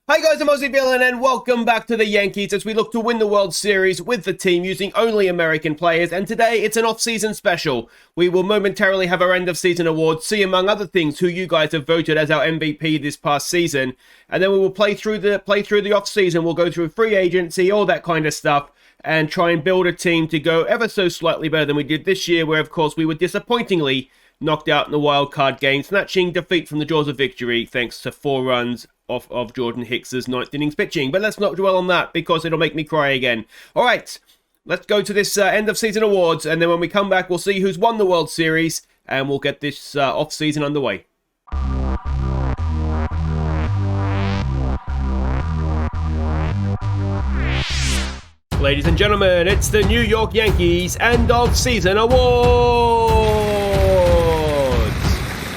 Hi guys, I'm Aussie and welcome back to the Yankees as we look to win the World Series with the team using only American players, and today it's an off-season special. We will momentarily have our end-of-season awards, see among other things who you guys have voted as our MVP this past season, and then we will play through the off-season. We'll go through free agency, all that kind of stuff, and try and build a team to go ever so slightly better than we did this year, where of course we were disappointingly knocked out in the wild card game, snatching defeat from the jaws of victory thanks to 4 runs of Jordan Hicks's 9th innings pitching. But let's not dwell on that because it'll make me cry again. All right, let's go to this end of season awards, and then when we come back, we'll see who's won the World Series, and we'll get this off season underway. Ladies and gentlemen, it's the New York Yankees end of season awards.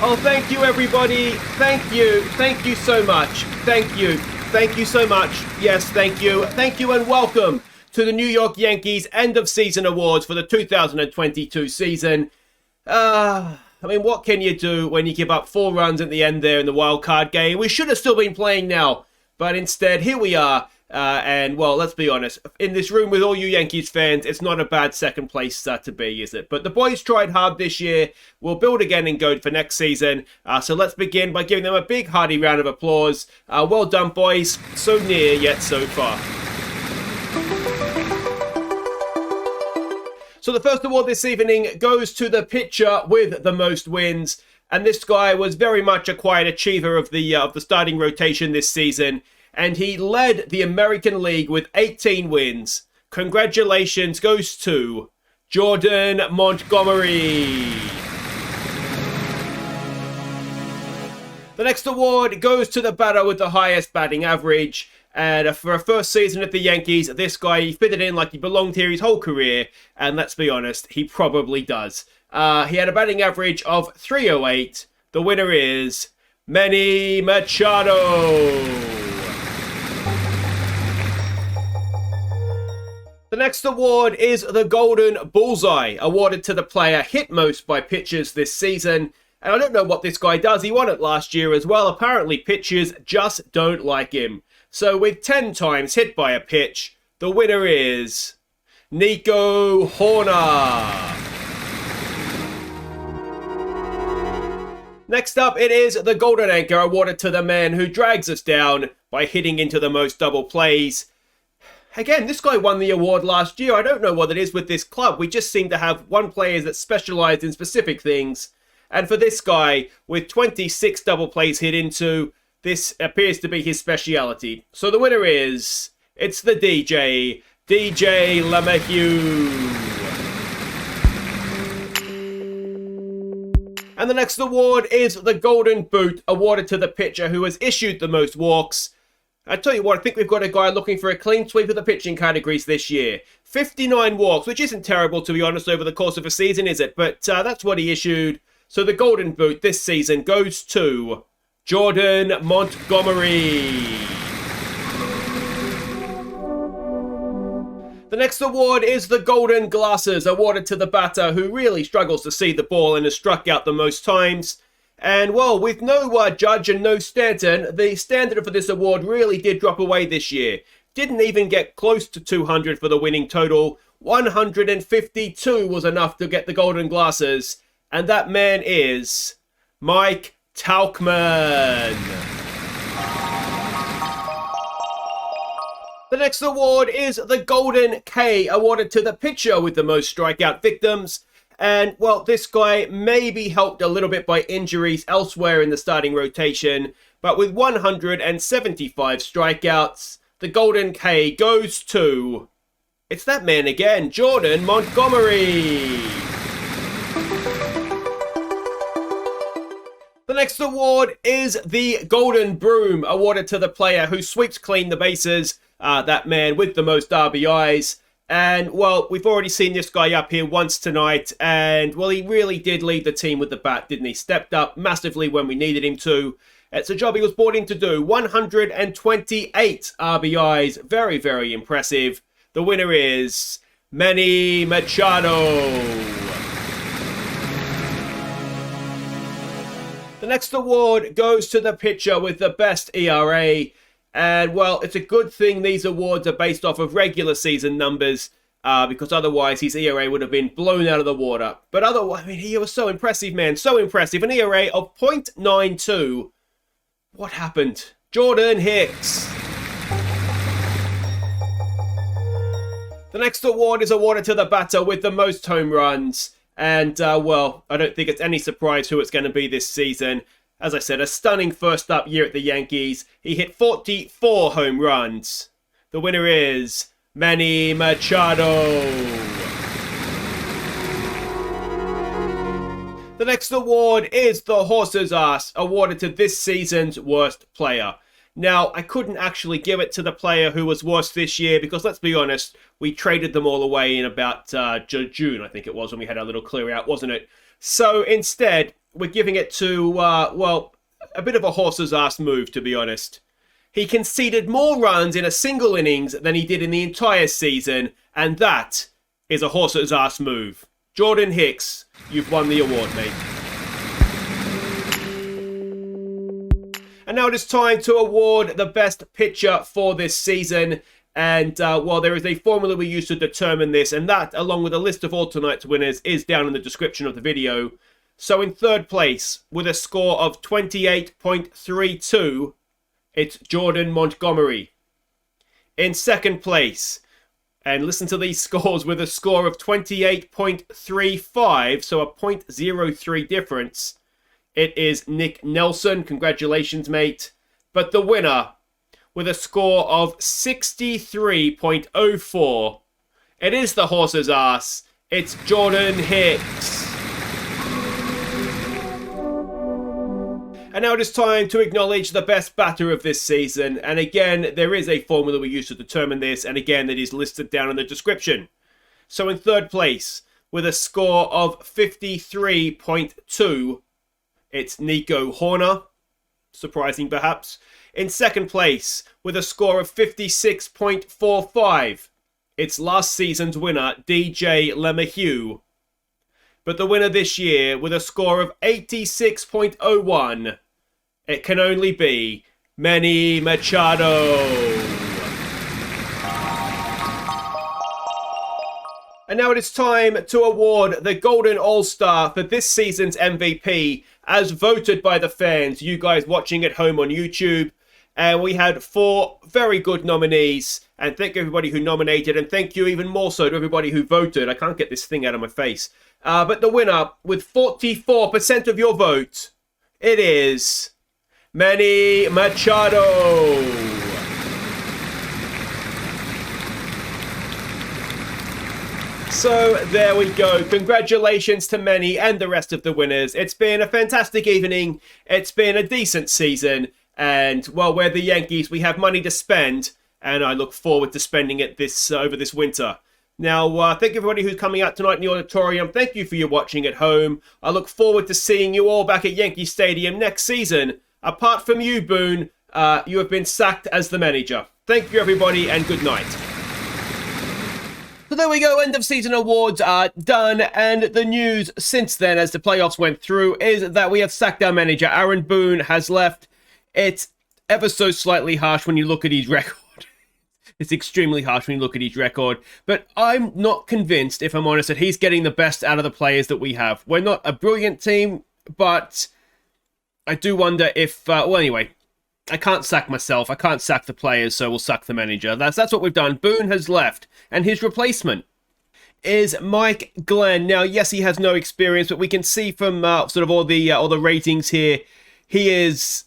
Oh, thank you, everybody. Thank you. Thank you so much. Thank you. Thank you so much. Yes, thank you. Thank you and welcome to the New York Yankees end of season awards for the 2022 season. I mean, what can you do when you give up 4 runs at the end there in the wild card game? We should have still been playing now, but instead, here we are. And, well, let's be honest, in this room with all you Yankees fans, it's not a bad second place to be, is it? But the boys tried hard this year. We'll build again and go for next season. So let's begin by giving them a big hearty round of applause. Well done, boys. So near, yet so far. So the first award this evening goes to the pitcher with the most wins. And this guy was very much a quiet achiever of the starting rotation this season. And he led the American League with 18 wins. Congratulations goes to Jordan Montgomery. The next award goes to the batter with the highest batting average. And for a first season at the Yankees, this guy, he fitted in like he belonged here his whole career. And let's be honest, he probably does. He had a batting average of .308. The winner is Manny Machado. The next award is the Golden Bullseye, awarded to the player hit most by pitchers this season. And I don't know what this guy does. He won it last year as well. Apparently, pitchers just don't like him. So with 10 times hit by a pitch, the winner is Nico Hoerner. Next up, it is the Golden Anchor, awarded to the man who drags us down by hitting into the most double plays. Again, this guy won the award last year. I don't know what it is with this club. We just seem to have one player that specialized in specific things. And for this guy, with 26 double plays hit into, this appears to be his speciality. So the winner is, it's the DJ LeMahieu. And the next award is the Golden Boot, awarded to the pitcher who has issued the most walks. I tell you what, I think we've got a guy looking for a clean sweep of the pitching categories this year. 59 walks, which isn't terrible, to be honest, over the course of a season, is it? But that's what he issued. So the Golden Boot this season goes to Jordan Montgomery. The next award is the Golden Glasses, awarded to the batter who really struggles to see the ball and has struck out the most times. And, well, with no Judge and no Stanton, the standard for this award really did drop away this year. Didn't even get close to 200 for the winning total. 152 was enough to get the Golden Glasses. And that man is Mike Tauchman. The next award is the Golden K, awarded to the pitcher with the most strikeout victims. And, well, this guy may be helped a little bit by injuries elsewhere in the starting rotation, but with 175 strikeouts, the Golden K goes to, it's that man again, Jordan Montgomery. The next award is the Golden Broom, awarded to the player who sweeps clean the bases, that man with the most RBIs. And, well, we've already seen this guy up here once tonight, and, well, he really did lead the team with the bat, didn't he? Stepped up massively when we needed him to. It's a job he was brought in to do. 128 RBIs. Very, very impressive. The winner is Manny Machado. The next award goes to the pitcher with the best ERA. And, well, it's a good thing these awards are based off of regular season numbers, because otherwise his ERA would have been blown out of the water. But otherwise, I mean, he was so impressive, man. So impressive. An ERA of .92. What happened? Jordan Hicks. The next award is awarded to the batter with the most home runs. And, well, I don't think it's any surprise who it's going to be this season. As I said, a stunning first up year at the Yankees. He hit 44 home runs. The winner is Manny Machado. The next award is the Horse's Ass, awarded to this season's worst player. Now, I couldn't actually give it to the player who was worst this year because, let's be honest, we traded them all away in about June, I think it was, when we had our little clear out, wasn't it? So instead, we're giving it to, well, a bit of a horse's ass move, to be honest. He conceded more runs in a single innings than he did in the entire season, and that is a horse's ass move. Jordan Hicks, you've won the award, mate. And now it is time to award the best pitcher for this season. And, well, there is a formula we use to determine this, and that, along with a list of all tonight's winners, is down in the description of the video. So in third place, with a score of 28.32, it's Jordan Montgomery. In second place, and listen to these scores, with a score of 28.35, so a .03 difference, it is Nick Nelson. Congratulations, mate. But the winner, with a score of 63.04, it is the horse's ass. It's Jordan Hicks. And now it is time to acknowledge the best batter of this season. And again, there is a formula we use to determine this. And again, it is listed down in the description. So in third place, with a score of 53.2, it's Nico Hoerner. Surprising, perhaps. In second place, with a score of 56.45, it's last season's winner, DJ LeMahieu. But the winner this year, with a score of 86.01, it can only be Manny Machado. And now it is time to award the Golden All-Star for this season's MVP, as voted by the fans, you guys watching at home on YouTube. And we had 4 very good nominees. And thank you everybody who nominated, and thank you even more so to everybody who voted. I can't get this thing out of my face. But the winner, with 44% of your vote, it is Manny Machado. So there we go. Congratulations to Manny and the rest of the winners. It's been a fantastic evening. It's been a decent season. And, well, we're the Yankees. We have money to spend. And I look forward to spending it over this winter. Now, thank you everybody who's coming out tonight in the auditorium. Thank you for your watching at home. I look forward to seeing you all back at Yankee Stadium next season. Apart from you, Boone, you have been sacked as the manager. Thank you, everybody, and good night. So there we go, end of season awards are done, and the news since then, as the playoffs went through, is that we have sacked our manager. Aaron Boone has left. It's ever so slightly harsh when you look at his record. It's extremely harsh when you look at his record, but I'm not convinced, if I'm honest, that he's getting the best out of the players that we have. We're not a brilliant team, but I do wonder if, well, anyway, I can't sack myself. I can't sack the players, so we'll sack the manager. That's what we've done. Boone has left, and his replacement is Mike Glenn. Now, yes, he has no experience, but we can see from sort of all the ratings here, he is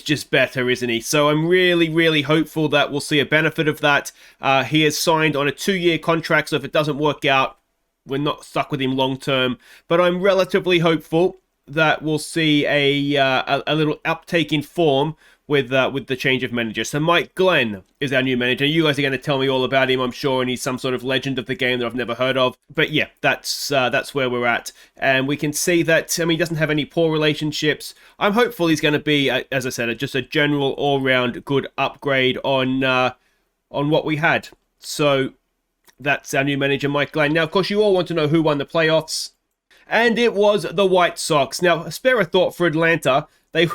just better, isn't he? So I'm really, really hopeful that we'll see a benefit of that. He has signed on a 2-year contract, so if it doesn't work out, we're not stuck with him long term. But I'm relatively hopeful that we'll see a little uptake in form with the change of manager. So Mike Glenn is our new manager. You guys are going to tell me all about him, I'm sure, and he's some sort of legend of the game that I've never heard of. But yeah, that's where we're at. And we can see that, I mean, he doesn't have any poor relationships. I'm hopeful he's going to be, as I said, just a general all-round good upgrade on what we had. So that's our new manager, Mike Glenn. Now, of course, you all want to know who won the playoffs. And it was the White Sox. Now, spare a thought for Atlanta. They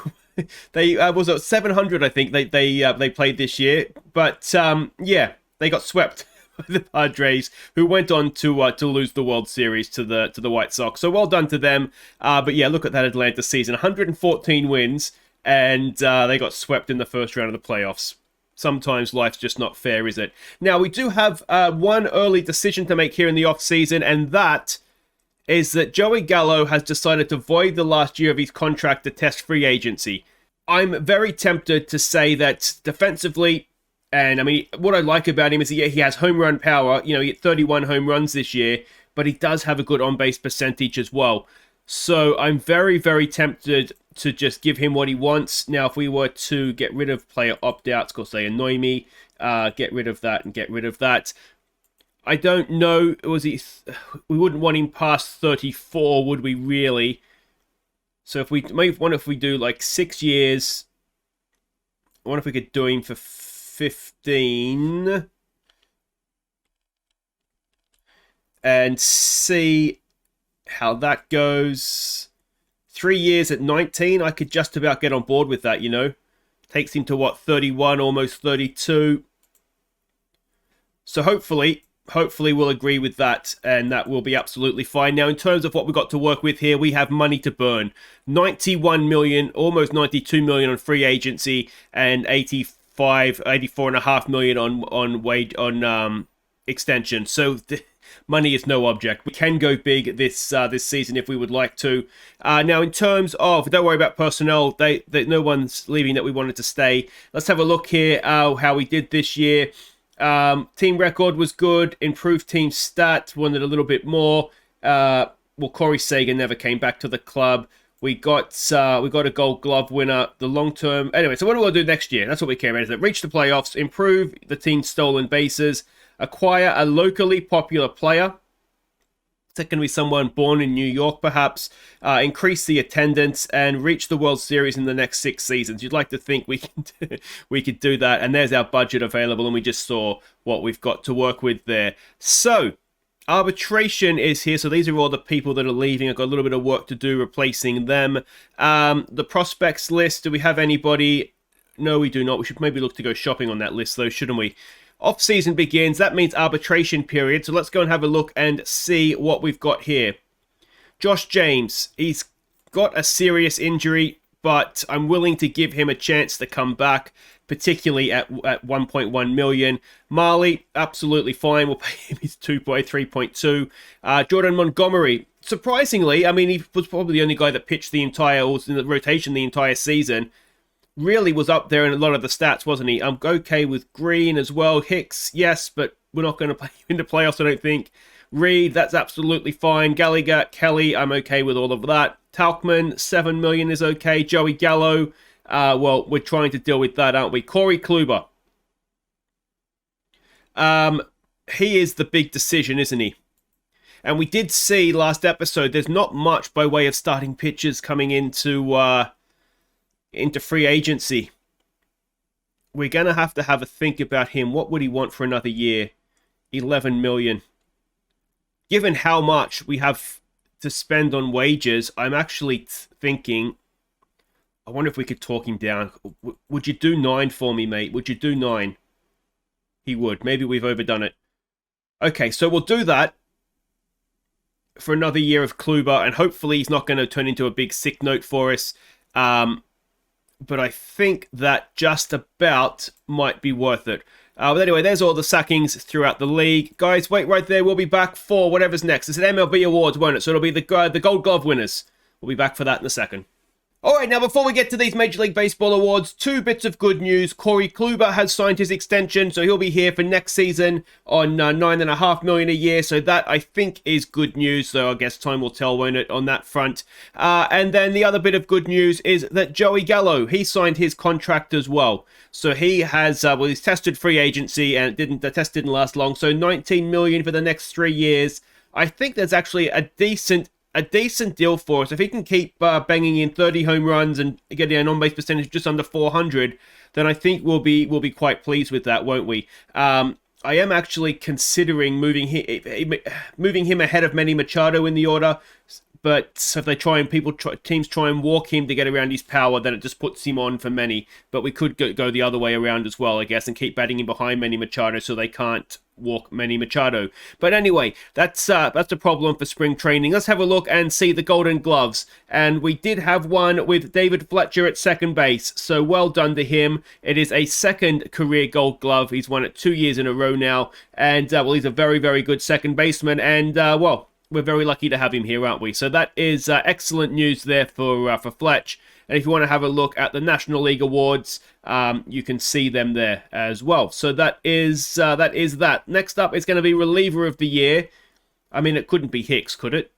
They was at 700, I think they played this year, but yeah, they got swept by the Padres, who went on to lose the World Series to the White Sox. So well done to them. But yeah, look at that Atlanta season, 114 wins, and they got swept in the first round of the playoffs. Sometimes life's just not fair, is it? Now, we do have one early decision to make here in the offseason, and that is that Joey Gallo has decided to void the last year of his contract to test free agency. I'm very tempted to say that defensively, and I mean, what I like about him is he has home run power. You know, he hit 31 home runs this year, but he does have a good on-base percentage as well. So I'm very, very tempted to just give him what he wants. Now, if we were to get rid of player opt-outs, because they annoy me, get rid of that and get rid of that. I don't know, we wouldn't want him past 34, would we really? So if we do like 6 years, I wonder if we could do him for 15 and see how that goes. 3 years at 19, I could just about get on board with that, you know. Takes him to what, 31, almost 32. So hopefully we'll agree with that, and that will be absolutely fine. Now, in terms of what we've got to work with here, we have money to burn. 91 million, almost 92 million on free agency, and 84.5 million on extension. So money is no object. We can go big this season if we would like to. Now, in terms of, don't worry about personnel. No one's leaving that we wanted to stay. Let's have a look here how we did this year. Team record was good. Improved team stat, wanted a little bit more. Well, Corey Sagan never came back to the club. We got a Gold Glove winner. The long term. Anyway, so what do we do next year? That's what we care about. Is that reach the playoffs, improve the team's stolen bases, acquire a locally popular player. Is that going to be someone born in New York, perhaps? Increase the attendance and reach the World Series in the next 6 seasons. You'd like to think we could do that. And there's our budget available, and we just saw what we've got to work with there. So arbitration is here. So these are all the people that are leaving. I've got a little bit of work to do replacing them. The prospects list. Do we have anybody? No, we do not. We should maybe look to go shopping on that list, though, shouldn't we? Off-season begins. That means arbitration period. So let's go and have a look and see what we've got here. Josh James. He's got a serious injury, but I'm willing to give him a chance to come back, particularly at 1.1 million. Marley, absolutely fine. We'll pay him his 3.2. Jordan Montgomery. Surprisingly, I mean, he was probably the only guy that pitched the entire, or was in the rotation the entire season. Really was up there in a lot of the stats, wasn't he? I'm okay with Green as well. Hicks, yes, but we're not going to play in the playoffs, I don't think. Reed, that's absolutely fine. Gallagher, Kelly, I'm okay with all of that. Talkman, 7 million is okay. Joey Gallo, well, we're trying to deal with that, aren't we? Corey Kluber. He is the big decision, isn't he? And we did see last episode, there's not much by way of starting pitchers coming into free agency. We're going to have a think about him. What would he want for another year? 11 million. Given how much we have to spend on wages, I'm actually thinking, I wonder if we could talk him down. Would you do 9 for me, mate? Would you do 9? He would. Maybe we've overdone it. Okay, so we'll do that for another year of Kluber, and hopefully he's not going to turn into a big sick note for us. But I think that just about might be worth it. But anyway, there's all the sackings throughout the league. Guys, wait right there. We'll be back for whatever's next. It's an MLB Awards, won't it? So it'll be the Gold Glove winners. We'll be back for that in a second. All right, now before we get to these Major League Baseball awards, 2 bits of good news. Corey Kluber has signed his extension, so he'll be here for next season on $9.5 million a year. So that, I think, is good news. So I guess time will tell, won't it, on that front. And then the other bit of good news is that Joey Gallo, he signed his contract as well. So he has, he's tested free agency, and the test didn't last long. So $19 million for the next 3 years. I think there's actually a decent deal for us. If he can keep banging in 30 home runs and getting an on-base percentage just under 400, then I think we'll be quite pleased with that, won't we? I am actually considering moving him ahead of Manny Machado in the order, But if they teams try and walk him to get around his power, then it just puts him on for Manny. But we could go the other way around as well, I guess, and keep batting him behind Manny Machado so they can't walk Manny Machado. But anyway, that's a problem for spring training. Let's have a look and see the Golden Gloves. And we did have one with David Fletcher at second base, so well done to him. It is a second career Gold Glove. He's won it 2 years in a row now, and well, he's a very, very good second baseman, and well, we're very lucky to have him here, aren't we? So that is excellent news there for Fletch. And if you want to have a look at the National League Awards, you can see them there as well. So that is that. Next up, it's going to be Reliever of the Year. I mean, it couldn't be Hicks, could it?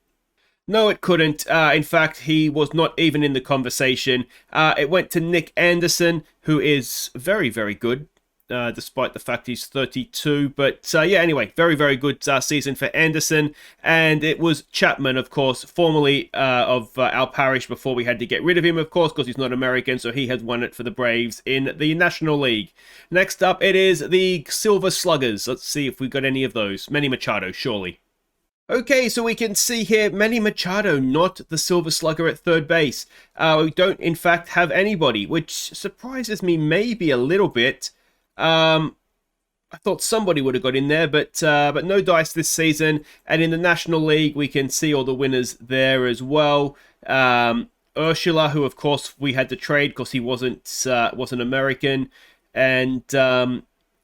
No, it couldn't. In fact, he was not even in the conversation. It went to Nick Anderson, who is very, very good. Despite the fact he's 32. But yeah, anyway, very, very good season for Anderson. And it was Chapman, of course, formerly of Al Parrish before we had to get rid of him, of course, because he's not American. So he has won it for the Braves in the National League. Next up, it is the Silver Sluggers. Let's see if we've got any of those. Manny Machado, surely. Okay, so we can see here, Manny Machado, not the Silver Slugger at third base. We don't, in fact, have anybody, which surprises me maybe a little bit. I thought somebody would have got in there, but no dice this season. And in the National League, we can see all the winners there as well. Ursula, who of course we had to trade because he wasn't American, and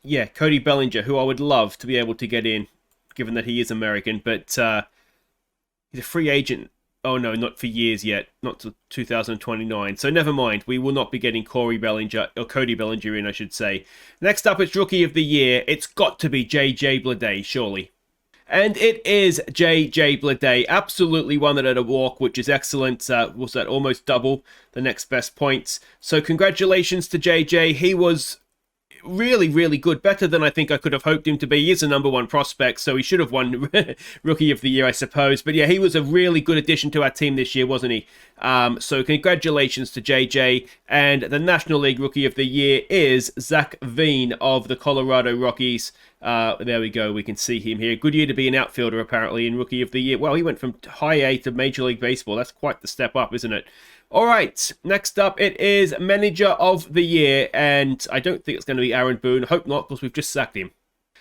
yeah, Cody Bellinger, who I would love to be able to get in, given that he is American, but he's a free agent. Oh no, not for years yet. Not till 2029. So never mind. We will not be getting Cody Bellinger in, I should say. Next up, it's Rookie of the Year. It's got to be JJ Bleday, surely. And it is JJ Bleday. Absolutely won it at a walk, which is excellent. Was that almost double the next best points? So congratulations to JJ. He was really, really good. Better than I think I could have hoped him to be. He is a #1 prospect, so he should have won Rookie of the Year, I suppose. But yeah, he was a really good addition to our team this year, wasn't he? So congratulations to JJ. And the National League Rookie of the Year is Zach Veen of the Colorado Rockies. There we go. We can see him here. Good year to be an outfielder, apparently, in Rookie of the Year. Well, he went from high A to Major League Baseball. That's quite the step up, isn't it? All right, next up, it is Manager of the Year, and I don't think it's going to be Aaron Boone. Hope not, because we've just sacked him.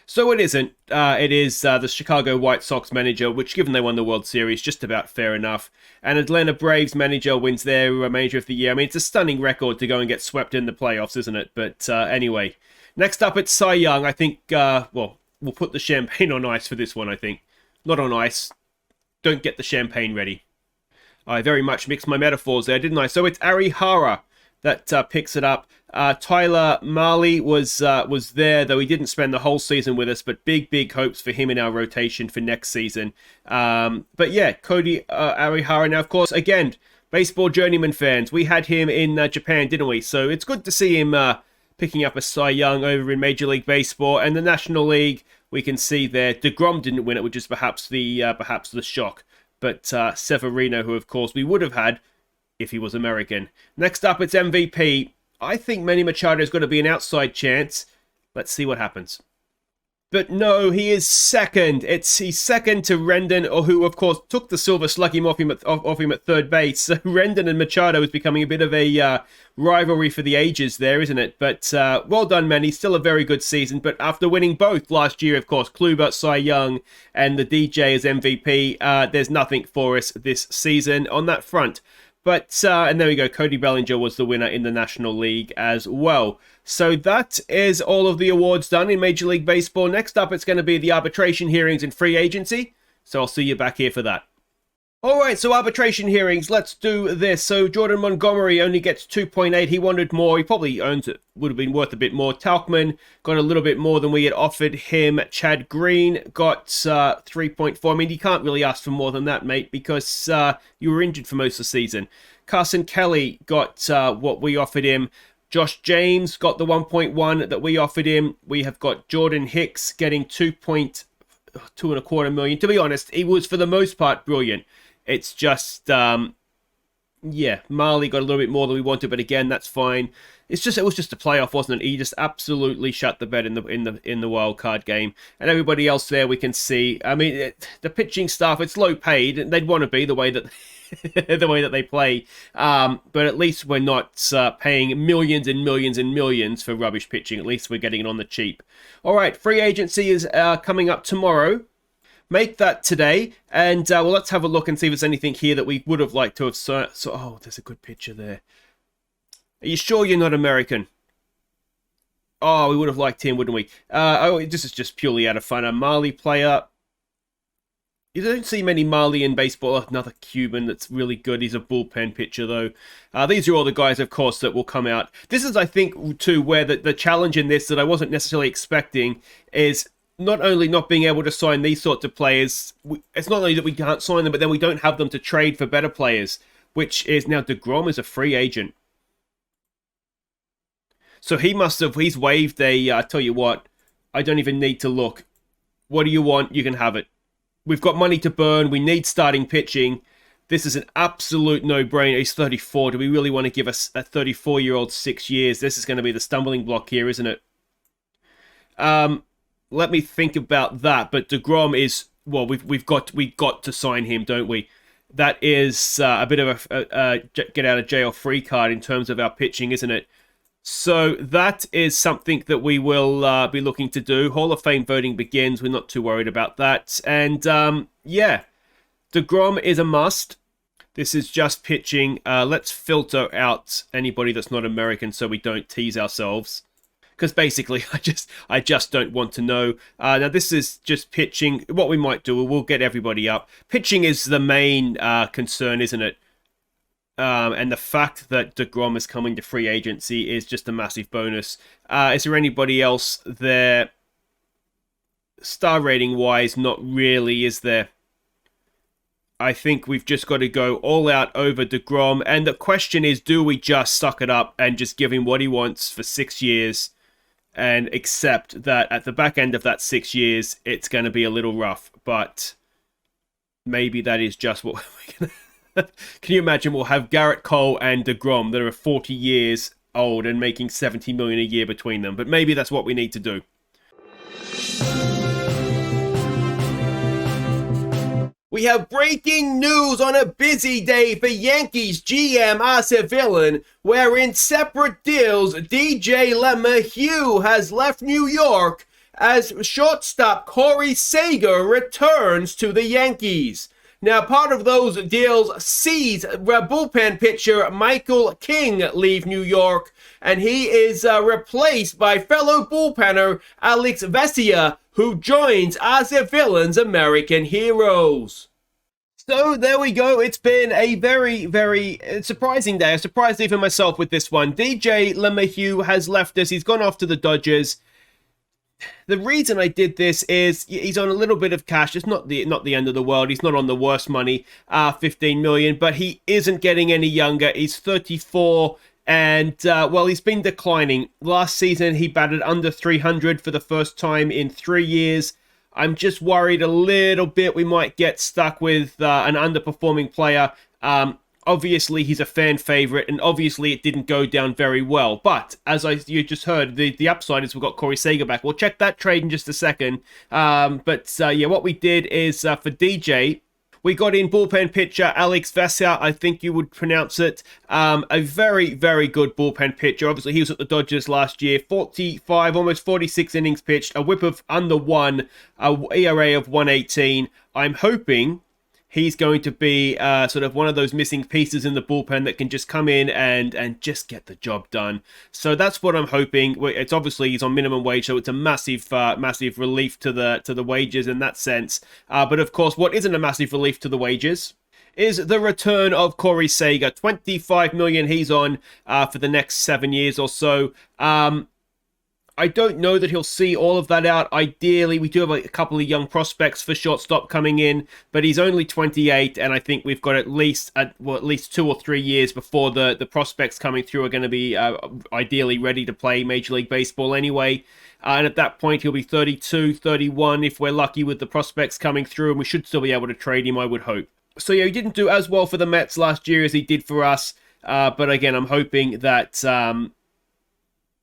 So it isn't. It is the Chicago White Sox manager, which, given they won the World Series, just about fair enough. And Atlanta Braves manager wins their Manager of the Year. I mean, it's a stunning record to go and get swept in the playoffs, isn't it? But anyway, next up, it's Cy Young. I think, well, we'll put the champagne on ice for this one, I think. Not on ice. Don't get the champagne ready. I very much mixed my metaphors there, didn't I? So it's Arihara that picks it up. Tyler Marley was there, though he didn't spend the whole season with us, but big hopes for him in our rotation for next season. But yeah, Cody Arihara. Now, of course, again, baseball journeyman fans, we had him in Japan, didn't we? So it's good to see him picking up a Cy Young over in Major League Baseball. And the National League, we can see there, DeGrom didn't win it, which is perhaps the shock. But Severino, who of course we would have had if he was American. Next up, it's MVP. I think Manny Machado is going to be an outside chance. Let's see what happens. But no, he is second. He's second to Rendon, or who of course took the Silver Sluggy off him at third base. So Rendon and Machado is becoming a bit of a rivalry for the ages there, isn't it? But well done, Manny. Still a very good season. But after winning both last year, of course, Kluber, Cy Young, and the DJ as MVP, there's nothing for us this season on that front. But, and there we go, Cody Bellinger was the winner in the National League as well. So that is all of the awards done in Major League Baseball. Next up, it's going to be the arbitration hearings and free agency. So I'll see you back here for that. All right, so arbitration hearings, let's do this. So Jordan Montgomery only gets 2.8. He wanted more. He probably earned it. Would have been worth a bit more. Tauchman got a little bit more than we had offered him. Chad Green got 3.4. I mean, you can't really ask for more than that, mate, because you were injured for most of the season. Carson Kelly got what we offered him. Josh James got the 1.1 that we offered him. We have got Jordan Hicks getting 2.25 million. To be honest, he was for the most part brilliant. It's just, yeah, Marley got a little bit more than we wanted, but again, that's fine. it was just a playoff, wasn't it? He just absolutely shut the bed in the wild card game, and everybody else there we can see. I mean, the pitching staff, it's low paid, and they'd want to be the way that the way that they play. But at least we're not paying millions and millions and millions for rubbish pitching. At least we're getting it on the cheap. All right, free agency is coming up tomorrow. Make that today, and well, let's have a look and see if there's anything here that we would have liked to have. Oh, there's a good picture there. Are you sure you're not American? Oh, we would have liked him, wouldn't we? Oh, this is just purely out of fun. A Mali player. You don't see many Mali in baseball. Another Cuban that's really good. He's a bullpen pitcher, though. These are all the guys, of course, that will come out. This is, I think, too, where the challenge in this that I wasn't necessarily expecting is not only not being able to sign these sorts of players. It's not only that we can't sign them, but then we don't have them to trade for better players, which is now DeGrom is a free agent. So he's waived I tell you what, I don't even need to look. What do you want? You can have it. We've got money to burn. We need starting pitching. This is an absolute no-brainer. He's 34. Do we really want to give us a 34-year-old 6 years? This is going to be the stumbling block here, isn't it? Let me think about that. But DeGrom is, well, we've got to sign him, don't we? That is a bit of a get out of jail free card in terms of our pitching, isn't it? So that is something that we will be looking to do. Hall of Fame voting begins. We're not too worried about that. And yeah, DeGrom is a must. This is just pitching. Let's filter out anybody that's not American so we don't tease ourselves. Because basically, I just don't want to know. Now, this is just pitching. What we might do, we'll get everybody up. Pitching is the main concern, isn't it? And the fact that DeGrom is coming to free agency is just a massive bonus. Is there anybody else there? Star rating wise, not really, is there? I think we've just got to go all out over DeGrom. And the question is, do we just suck it up and just give him what he wants for 6 years and accept that at the back end of that 6 years, it's going to be a little rough? But maybe that is just what we're going to... Can you imagine we'll have Garrett Cole and DeGrom that are 40 years old and making $70 million a year between them? But maybe that's what we need to do. We have breaking news on a busy day for Yankees GM Aussie Villain, where in separate deals, DJ LeMahieu has left New York as shortstop Corey Seager returns to the Yankees. Now, part of those deals sees bullpen pitcher Michael King leave New York, and he is replaced by fellow bullpenner Alex Vesia, who joins Aussie Villain's American Heroes. So there we go. It's been a very, very surprising day. I surprised even myself with this one. DJ LeMahieu has left us. He's gone off to the Dodgers. The reason I did this is he's on a little bit of cash. It's not the end of the world. He's not on the worst money, $15 million, but he isn't getting any younger. He's 34, and well, he's been declining. Last season, he batted under 300 for the first time in 3 years. I'm just worried a little bit we might get stuck with an underperforming player. Obviously, he's a fan favorite, and obviously it didn't go down very well. But, as you just heard, the upside is we've got Corey Seager back. We'll check that trade in just a second. Yeah, what we did is, for DJ, we got in bullpen pitcher Alex Vesia, I think you would pronounce it. A very, very good bullpen pitcher. Obviously, he was at the Dodgers last year. 45, almost 46 innings pitched. A whip of under 1, a ERA of 118. I'm hoping he's going to be sort of one of those missing pieces in the bullpen that can just come in and just get the job done. So that's what I'm hoping. It's obviously he's on minimum wage, so it's a massive relief to the wages in that sense. But of course, what isn't a massive relief to the wages is the return of Corey Seager. $25 million he's on for the next 7 years or so. I don't know that he'll see all of that out. Ideally, we do have a couple of young prospects for shortstop coming in, but he's only 28, and I think we've got at least 2 or 3 years before the prospects coming through are going to be ideally ready to play Major League Baseball anyway. And at that point, he'll be 32, 31 if we're lucky with the prospects coming through, and we should still be able to trade him, I would hope. So yeah, he didn't do as well for the Mets last year as he did for us, but again, I'm hoping that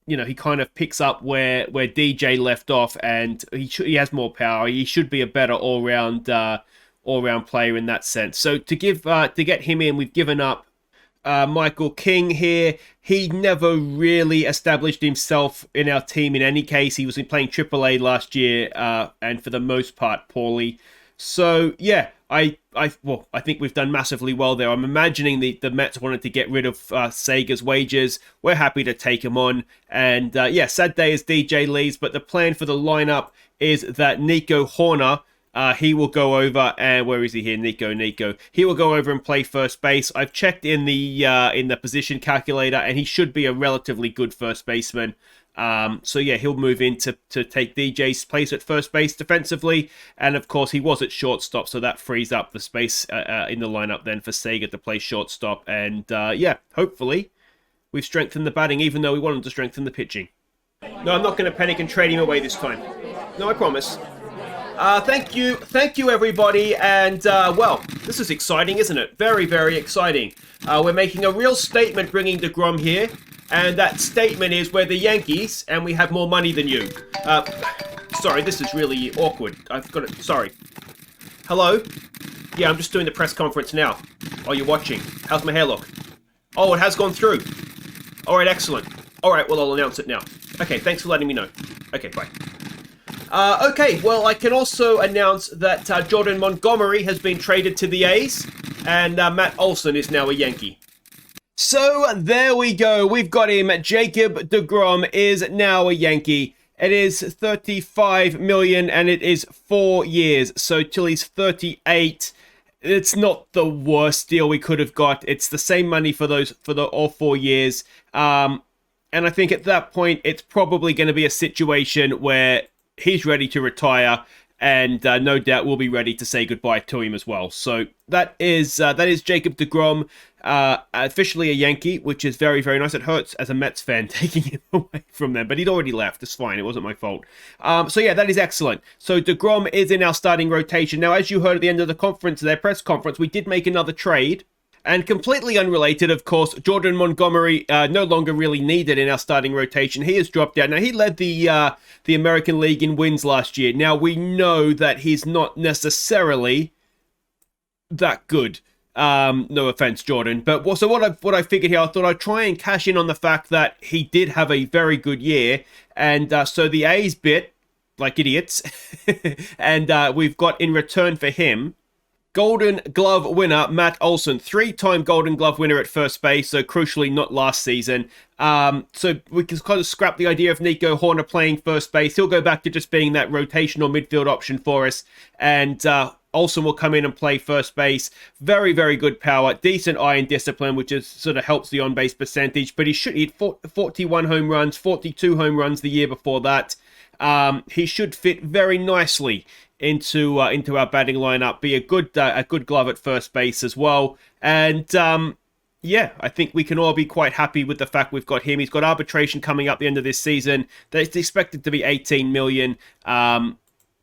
he kind of picks up where DJ left off, and he has more power. He should be a better all-round player in that sense. So to get him in, we've given up Michael King here. He never really established himself in our team in any case. He was playing AAA last year, and for the most part, poorly. So, yeah, I think we've done massively well there. I'm imagining the Mets wanted to get rid of Seager's wages. We're happy to take him on. And, yeah, sad day as DJ leaves, but the plan for the lineup is that Nico Hoerner, he will go over, and where is he here? Nico. He will go over and play first base. I've checked in the position calculator, and he should be a relatively good first baseman. So yeah, he'll move in to take DJ's place at first base defensively, and of course he was at shortstop, so that frees up the space in the lineup then for Seager to play shortstop. And yeah, hopefully we've strengthened the batting, even though we wanted to strengthen the pitching. No, I'm not going to panic and trade him away this time. No, I promise. Thank you everybody, and well, this is exciting, isn't it? Very, very exciting. We're making a real statement bringing DeGrom here, and that statement is we're the Yankees, and we have more money than you. Sorry, this is really awkward. I've got it. Sorry. Hello? Yeah, I'm just doing the press conference now. Oh, you're watching. How's my hair look? Oh, it has gone through. All right, excellent. All right, well, I'll announce it now. Okay, thanks for letting me know. Okay, bye. Okay, well, I can also announce that Jordan Montgomery has been traded to the A's, and Matt Olson is now a Yankee. So, there we go. We've got him. Jacob deGrom is now a Yankee. It is $35 million, and it is 4 years. So, till he's 38, it's not the worst deal we could have got. It's the same money for all 4 years. And I think at that point, it's probably going to be a situation where he's ready to retire, and no doubt we'll be ready to say goodbye to him as well. So that is Jacob deGrom, officially a Yankee, which is very, very nice. It hurts as a Mets fan taking him away from them, but he'd already left. It's fine. It wasn't my fault. So yeah, that is excellent. So deGrom is in our starting rotation. Now, as you heard at the end of the conference, their press conference, we did make another trade. And completely unrelated, of course, Jordan Montgomery no longer really needed in our starting rotation. He has dropped out. Now, he led the American League in wins last year. Now, we know that he's not necessarily that good. No offense, Jordan. But so what I figured here, I thought I'd try and cash in on the fact that he did have a very good year. And so the A's bit, like idiots, and we've got in return for him, Golden Glove winner, Matt Olson, 3-time Golden Glove winner at first base, so crucially not last season. So we can kind of scrap the idea of Nico Hoerner playing first base. He'll go back to just being that rotational midfield option for us, and Olson will come in and play first base. Very, very good power, decent eye and discipline, which is sort of helps the on-base percentage, but he hit 41 home runs, 42 home runs the year before that. He should fit very nicely into our batting lineup, be a good glove at first base as well, and yeah, I think we can all be quite happy with the fact we've got him. He's got arbitration coming up the end of this season. That's expected to be $18 million.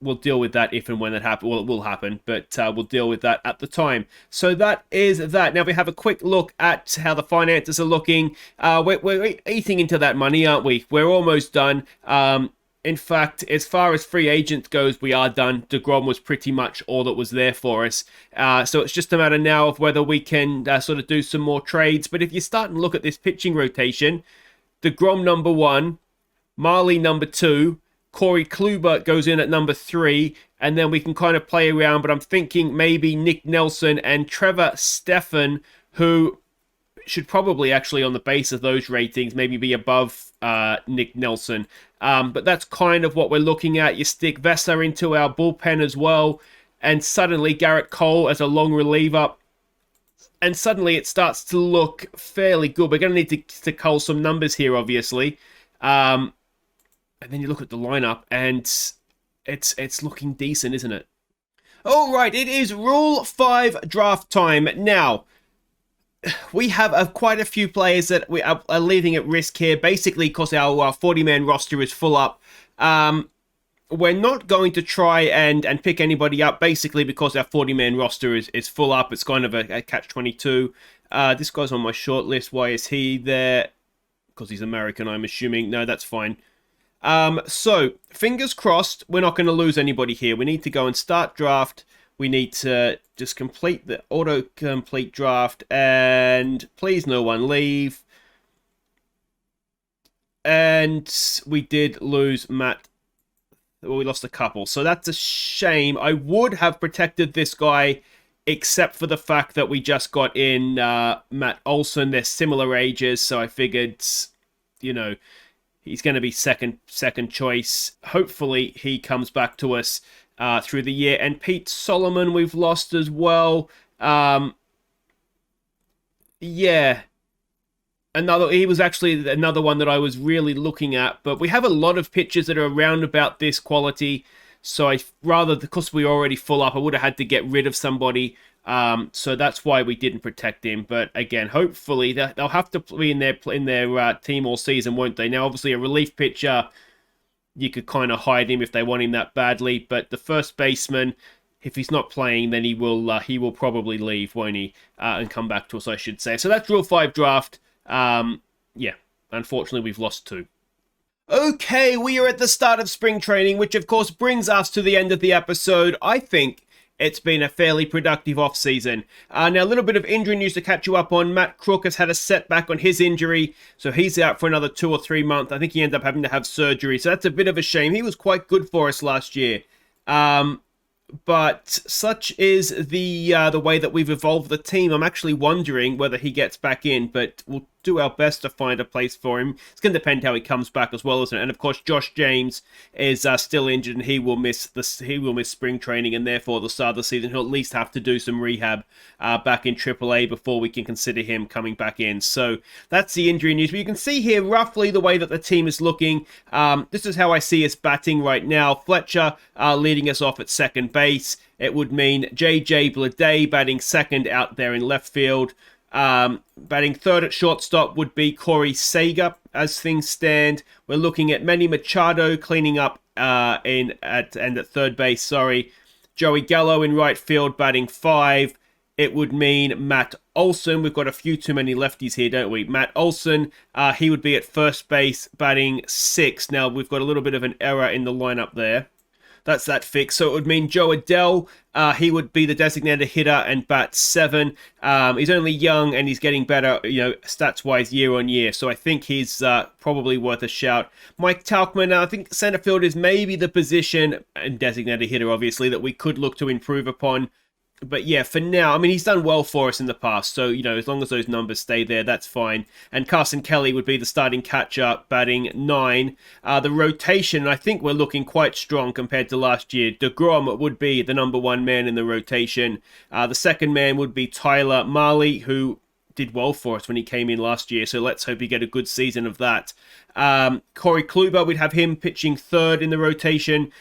We'll deal with that if and when that happens. Well, it will happen, but we'll deal with that at the time. So that is that. Now we have a quick look at how the finances are looking. We're eating into that money, aren't we? We're almost done. In fact, as far as free agent goes, we are done. deGrom was pretty much all that was there for us. So it's just a matter now of whether we can sort of do some more trades. But if you start and look at this pitching rotation, deGrom number 1, Marley number 2, Corey Kluber goes in at number 3, and then we can kind of play around. But I'm thinking maybe Nick Nelson and Trevor Stephan, who should probably actually on the base of those ratings maybe be above Nick Nelson. But that's kind of what we're looking at. You stick Vessa into our bullpen as well, and suddenly Garrett Cole as a long reliever, and suddenly it starts to look fairly good. We're going to need to cull some numbers here, obviously. And then you look at the lineup, and it's looking decent, isn't it? All right, it is Rule 5 draft time. Now, we have quite a few players that we are leaving at risk here, basically because our 40-man roster is full up. We're not going to try and pick anybody up, basically because our 40-man roster is full up. It's kind of a catch-22. This guy's on my short list. Why is he there? because he's American, I'm assuming. No, that's fine. So, fingers crossed, we're not going to lose anybody here. We need to go and start draft. We need to just complete the auto-complete draft. And please no one leave. And we did lose Matt. Well, we lost a couple. So that's a shame. I would have protected this guy, except for the fact that we just got in Matt Olson. They're similar ages, so I figured, you know, he's going to be second choice. Hopefully, he comes back to us through the year. And Pete Solomon, we've lost as well. Yeah. He was actually another one that I was really looking at. But we have a lot of pitchers that are around about this quality. So because we're already full up, I would have had to get rid of somebody. So that's why we didn't protect him. But again, hopefully they'll have to be in their team all season, won't they? Now, obviously, a relief pitcher, you could kind of hide him if they want him that badly. But the first baseman, if he's not playing, then he will probably leave, won't he? And come back to us, I should say. So that's Rule 5 draft. Yeah, unfortunately, we've lost 2. Okay, we are at the start of spring training, which of course brings us to the end of the episode. I think it's been a fairly productive offseason. Now, a little bit of injury news to catch you up on. Matt Crook has had a setback on his injury, so he's out for another 2 or 3 months. I think he ended up having to have surgery, so that's a bit of a shame. He was quite good for us last year. But such is the way that we've evolved the team. I'm actually wondering whether he gets back in, but we'll do our best to find a place for him. It's going to depend how he comes back as well, isn't it? And of course, Josh James is still injured, and he will miss spring training, and therefore the start of the season. He'll at least have to do some rehab back in AAA before we can consider him coming back in. So that's the injury news. But you can see here roughly the way that the team is looking. This is how I see us batting right now. Fletcher leading us off at second base. It would mean JJ Bleday batting second out there in left field. Batting third at shortstop would be Corey Seager. As things stand, we're looking at Manny Machado cleaning up at third base. Joey Gallo in right field batting 5. It would mean Matt Olson. We've got a few too many lefties here, don't we? Matt Olson, he would be at first base batting 6. Now we've got a little bit of an error in the lineup there. That's that fix. So it would mean Joe Adell, he would be the designated hitter and bat 7. He's only young and he's getting better, stats-wise year on year. So I think he's probably worth a shout. Mike Tauchman, I think center field is maybe the position, and designated hitter obviously, that we could look to improve upon. But yeah, for now, I mean, he's done well for us in the past. So, as long as those numbers stay there, that's fine. And Carson Kelly would be the starting catcher, batting 9. The rotation, I think we're looking quite strong compared to last year. DeGrom would be the number 1 man in the rotation. The second man would be Tyler Marley, who did well for us when he came in last year. So let's hope we get a good season of that. Corey Kluber, we'd have him pitching third in the rotation.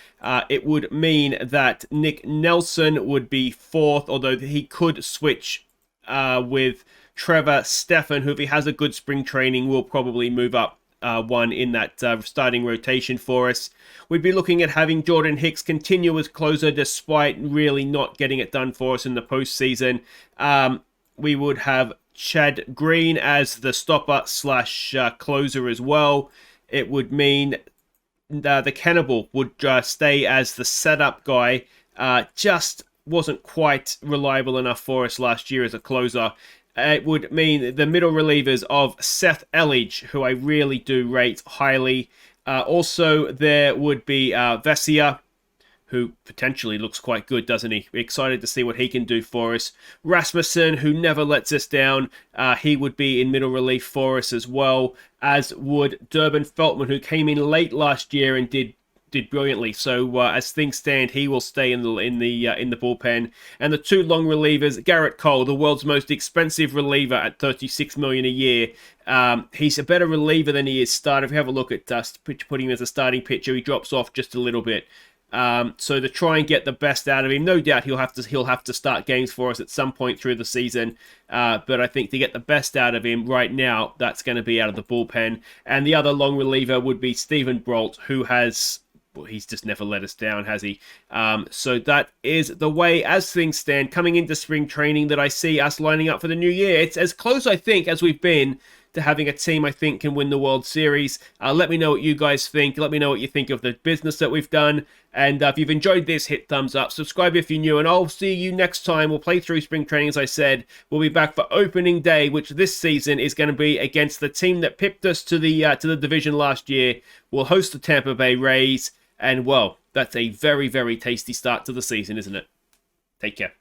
It would mean that Nick Nelson would be 4th, although he could switch with Trevor Stephan, who if he has a good spring training will probably move up 1 in that starting rotation for us. We'd be looking at having Jordan Hicks continue as closer despite really not getting it done for us in the postseason. We would have Chad Green as the stopper / closer as well. It would mean the Cannibal would stay as the setup guy. Just wasn't quite reliable enough for us last year as a closer. It would mean the middle relievers of Seth Elledge, who I really do rate highly. Also, there would be Vesia, who potentially looks quite good, doesn't he? We're excited to see what he can do for us. Rasmussen, who never lets us down. He would be in middle relief for us as well, as would Durbin Feltman, who came in late last year and did brilliantly. So as things stand, he will stay in the bullpen. And the 2 long relievers, Garrett Cole, the world's most expensive reliever at $36 million a year. He's a better reliever than he is starter. If you have a look at putting him as a starting pitcher, he drops off just a little bit. So to try and get the best out of him, no doubt he'll have to start games for us at some point through the season. But I think to get the best out of him right now, that's going to be out of the bullpen. And the other long reliever would be Stephen Brault, who he's just never let us down, has he? So that is the way, as things stand, coming into spring training, that I see us lining up for the new year. It's as close, I think, as we've been to having a team I think can win the World Series. Let me know what you guys think. Let me know what you think of the business that we've done. And if you've enjoyed this, hit thumbs up. Subscribe if you're new. And I'll see you next time. We'll play through spring training, as I said. We'll be back for opening day, which this season is going to be against the team that pipped us to the division last year. We'll host the Tampa Bay Rays. And, well, that's a very, very tasty start to the season, isn't it? Take care.